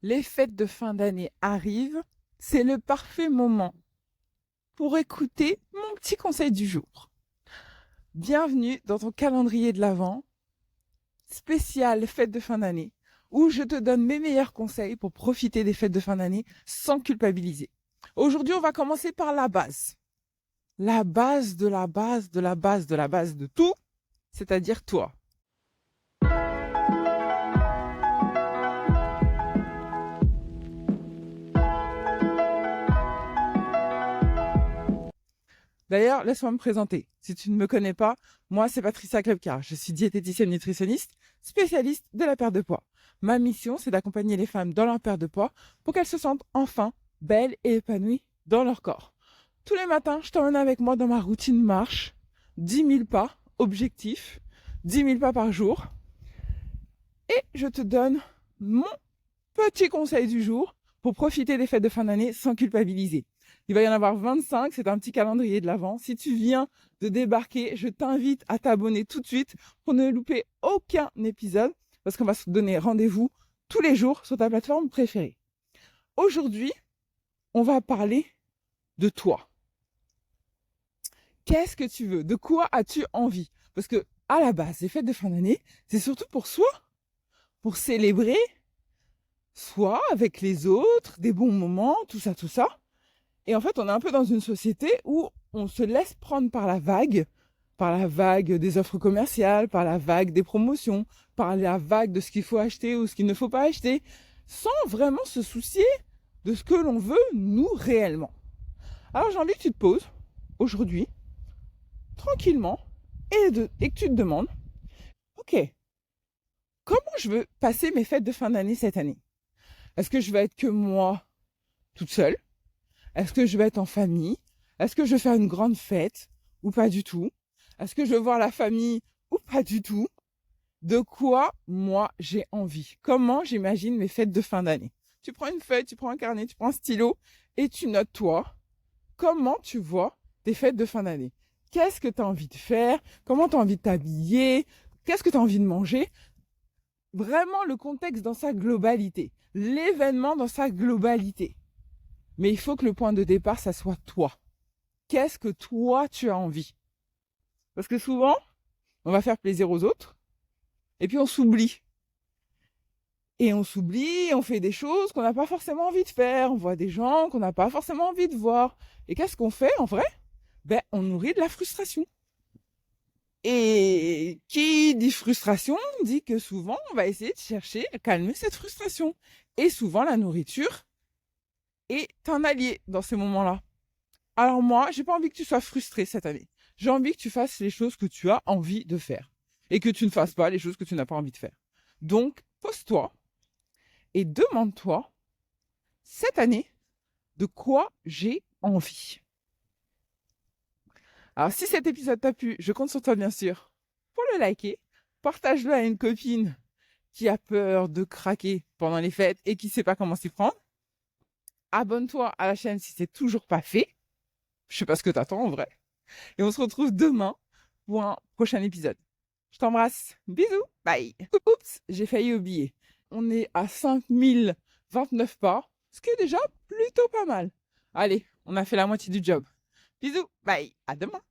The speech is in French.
Les fêtes de fin d'année arrivent, c'est le parfait moment pour écouter mon petit conseil du jour. Bienvenue dans ton calendrier de l'Avent, spécial fêtes de fin d'année, où je te donne mes meilleurs conseils pour profiter des fêtes de fin d'année sans culpabiliser. Aujourd'hui, on va commencer par la base. La base de la base de la base de la base de tout, c'est-à-dire toi. D'ailleurs, laisse-moi me présenter. Si tu ne me connais pas, moi, c'est Patricia Klepka. Je suis diététicienne nutritionniste, spécialiste de la perte de poids. Ma mission, c'est d'accompagner les femmes dans leur perte de poids pour qu'elles se sentent enfin belles et épanouies dans leur corps. Tous les matins, je t'emmène avec moi dans ma routine marche. 10 000 pas, objectif. 10 000 pas par jour. Et je te donne mon petit conseil du jour pour profiter des fêtes de fin d'année sans culpabiliser. Il va y en avoir 25, c'est un petit calendrier de l'Avent. Si tu viens de débarquer, je t'invite à t'abonner tout de suite pour ne louper aucun épisode parce qu'on va se donner rendez-vous tous les jours sur ta plateforme préférée. Aujourd'hui, on va parler de toi. Qu'est-ce que tu veux? De quoi as-tu envie? Parce que à la base, les fêtes de fin d'année, c'est surtout pour soi, pour célébrer soi avec les autres, des bons moments, tout ça, tout ça. Et en fait, on est un peu dans une société où on se laisse prendre par la vague des offres commerciales, par la vague des promotions, par la vague de ce qu'il faut acheter ou ce qu'il ne faut pas acheter, sans vraiment se soucier de ce que l'on veut, nous, réellement. Alors j'ai envie que tu te poses, aujourd'hui, tranquillement, et que tu te demandes, ok, comment je veux passer mes fêtes de fin d'année cette année? Est-ce que je vais être que moi, toute seule? Est-ce que je vais être en famille? Est-ce que je vais faire une grande fête ou pas du tout? Est-ce que je vais voir la famille ou pas du tout? De quoi, moi, j'ai envie? Comment j'imagine mes fêtes de fin d'année? Tu prends une feuille, tu prends un carnet, tu prends un stylo et tu notes, toi, comment tu vois tes fêtes de fin d'année? Qu'est-ce que tu as envie de faire? Comment tu as envie de t'habiller? Qu'est-ce que tu as envie de manger? Vraiment le contexte dans sa globalité. L'événement dans sa globalité. Mais il faut que le point de départ, ça soit toi. Qu'est-ce que toi, tu as envie? Parce que souvent, on va faire plaisir aux autres, et puis on s'oublie. Et on s'oublie, on fait des choses qu'on n'a pas forcément envie de faire. On voit des gens qu'on n'a pas forcément envie de voir. Et qu'est-ce qu'on fait, en vrai? On nourrit de la frustration. Et qui dit frustration, dit que souvent, on va essayer de chercher à calmer cette frustration. Et souvent, la nourriture est un allié dans ces moments-là. Alors moi, j'ai pas envie que tu sois frustré cette année. J'ai envie que tu fasses les choses que tu as envie de faire. Et que tu ne fasses pas les choses que tu n'as pas envie de faire. Donc, pose-toi et demande-toi, cette année, de quoi j'ai envie. Alors, si cet épisode t'a plu, je compte sur toi, bien sûr, pour le liker. Partage-le à une copine qui a peur de craquer pendant les fêtes et qui ne sait pas comment s'y prendre. Abonne-toi à la chaîne si c'est toujours pas fait. Je sais pas ce que t'attends en vrai. Et on se retrouve demain pour un prochain épisode. Je t'embrasse. Bisous. Bye. Oups, j'ai failli oublier. On est à 5029 pas, ce qui est déjà plutôt pas mal. Allez, on a fait la moitié du job. Bisous. Bye. À demain.